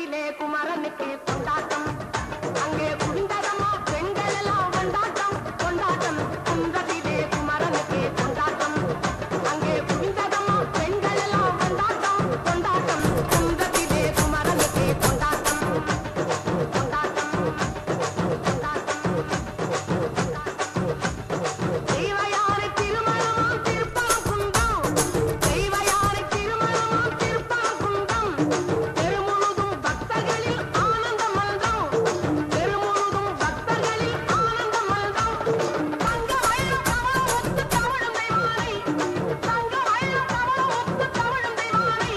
குன்றத்திலே குமரனுக்கு கொண்டாட்டம் அங்கே குவிந்ததம்மா பெண்கள் எல்லாம் கொண்டாட்டம் கொண்டாட்டம் குன்றத்திலே குமரனுக்கு கொண்டாட்டம் அங்கே குவிந்ததம்மா பெண்கள் எல்லாம் கொண்டாட்டம் கொண்டாட்டம் குன்றத்திலே குமரனுக்கு கொண்டாட்டம் கொண்டாட்டம் தெய்வயாரை திருமணம் திருப்பரங்குன்றம் தெய்வயாரை திருமணம் திருப்பரங்குன்றம் தெருமுழுதும் பக்தர்களில் ஆனந்த மல்தம் தெருமுழுதும் பக்தர்களில் ஆனந்த மல்தம் தங்க வயல் கமலம் ஒத்து தவழும் தெய்வானை தங்க வயல் கமலம் ஒத்து தவழும் தெய்வானை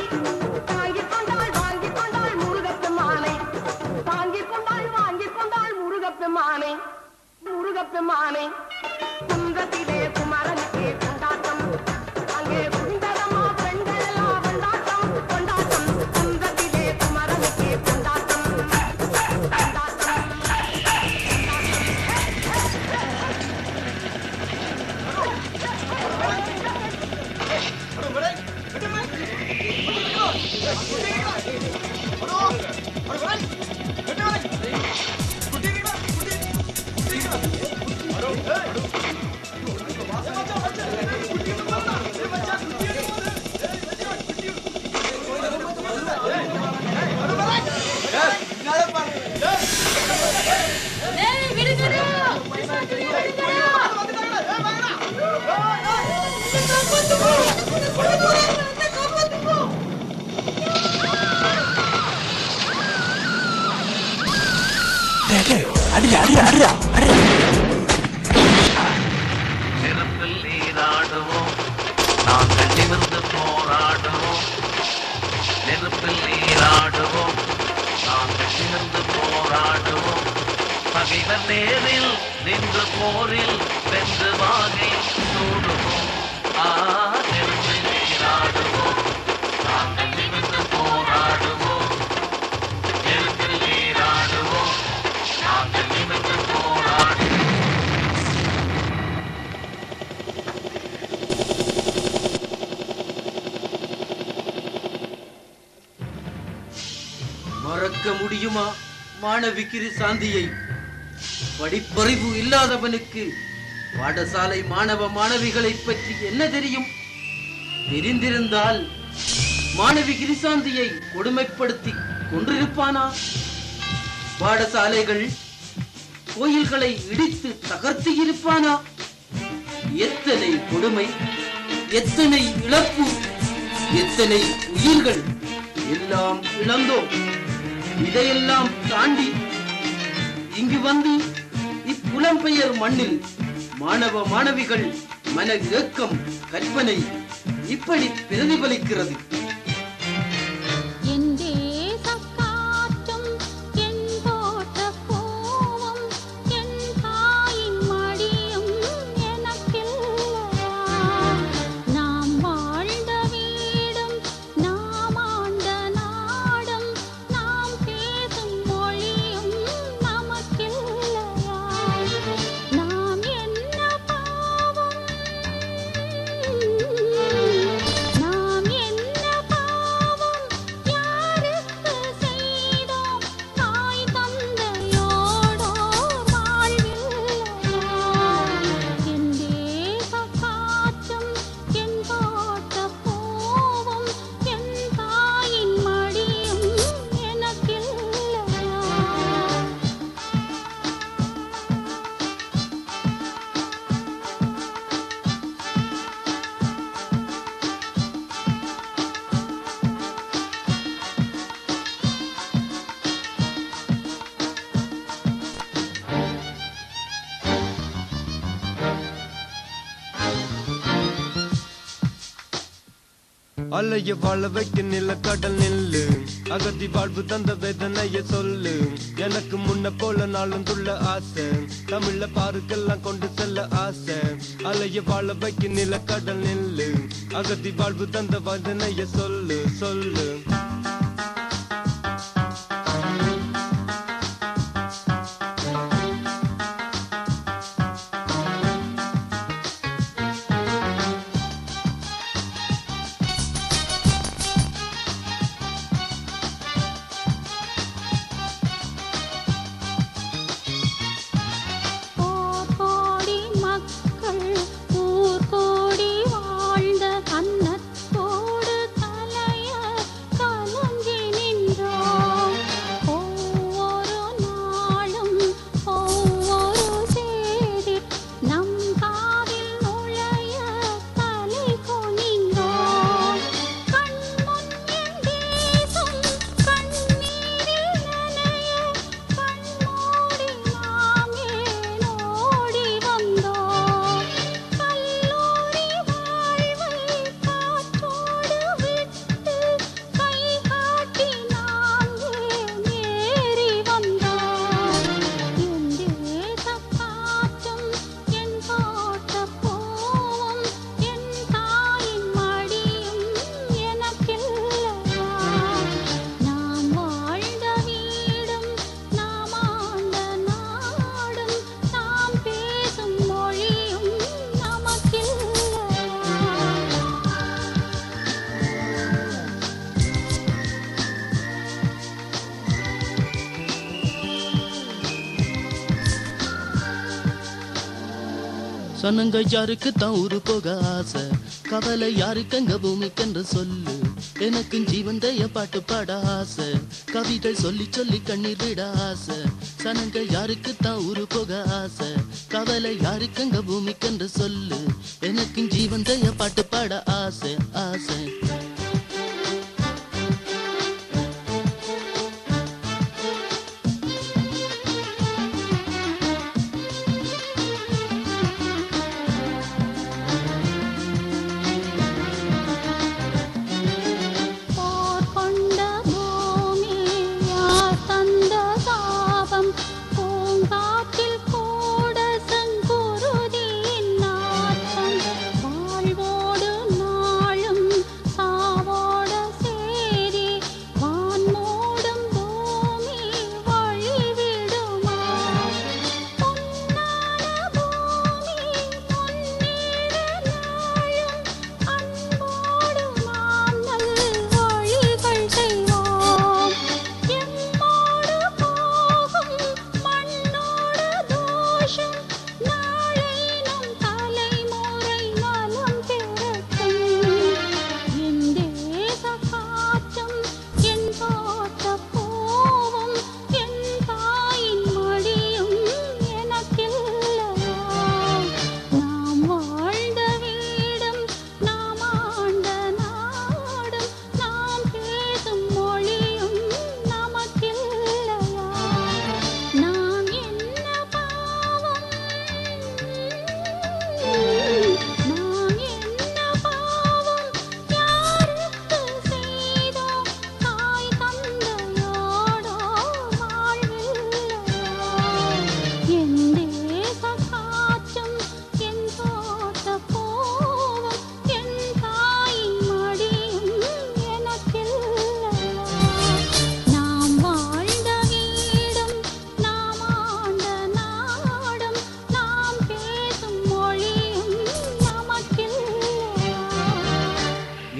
தாங்கிக் கொண்டாள் வாங்கிக் கொண்டாள் முருகப்பெருமானை தாங்கிக் கொண்டாள் வாங்கிக் கொண்டாள் முருகப்பெருமானை முருகப்பெருமானை குன்றத்திலே குமரனுக்கே கொண்டாட்டம் அங்கே குவிந்ததம்மா பெண்கள் எல்லாம் கொண்டாட்டம் கொண்டாட்டம் குன்றத்திலே குமரனுக்கே கொண்டாட்டம் கொண்டாட்டம் நெருப்பில் நீராடுவோம் நாங்கள் நிமிர்ந்து போராடுவோம் நெருப்பில் நீராடுவோம் நாங்கள் நிமிர்ந்து போராடுவோம் பகைவர் நேரில் நின்று போரில் வென்று வாகை சூடுவோம் நெருப்பில் நீராடுவோம் நாங்கள் நிமிர்ந்து போராடுவோம் நெருப்பில் நீராடுவோம் நாங்கள் நிமிர்ந்து போராடுவோம். மறக்க முடியுமா மாணவி கிரிசாந்தியை? படிப்பறிவு இல்லாதவனுக்கு பாடசாலை மாணவ மாணவிகளை பற்றி என்ன தெரியும்? தெரிந்திருந்தால் மாணவி கிரிசாந்தியை கொடுமைப்படுத்தி கொன்றிருப்பானா? பாடசாலைகள் கோயில்களை இடித்து தகர்த்து இருப்பானா? எத்தனை கொடுமை, எத்தனை இழப்பு, எத்தனை உயிர்கள் எல்லாம் இழந்தோம். இதையெல்லாம் தாண்டி இங்கு வந்து இப்புலம்பெயர் மண்ணில் மாணவ மாணவிகள் மன ஏக்கம், கற்பனை இப்படி பிரதிபலிக்கிறது. அலைய வாழ வைக்க நில கடல் நில்லு, அகதி வாழ்வு தந்த வேதனைய சொல்லு. எனக்கு முன்ன போல நாளும் துள்ள ஆசை, தமிழ்ல பாருக்கெல்லாம் கொண்டு செல்ல ஆசை. அலைய வாழ வைக்க நில கடல் நில்லு, அகதி வாழ்வு தந்த வேதனைய சொல்லு சொல்லு. சனங்க யாருக்கு தான் ஊரு போக ஆசை, கவலை யாருக்கு அங்க பூமிக்கென்று சொல்லு. எனக்கும் ஜீவந்தைய பாட்டு பாட ஆசை, கவிதை சொல்லி சொல்லி கண்ணீர் விட ஆசை. சனங்க யாருக்கு தான் ஊரு போக ஆசை, கவலை யாருக்கு அங்க பூமிக்கென்று சொல்லு. எனக்கும் ஜீவந்தைய பாட்டு பாட ஆசை ஆசை.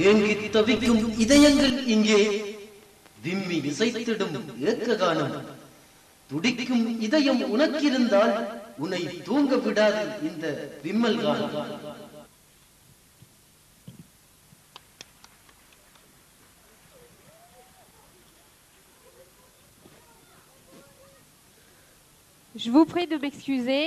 ஏங்கி தவிக்கும் இதயங்கள் இங்கே விம்மி இசைத்திடும் ஏக்க கானம். துடிக்கும் இதயம் உனக்கிருந்தால் உன்னை தூங்க விடாது இந்த விம்மல் கானம். Je vous prie de m'excuser.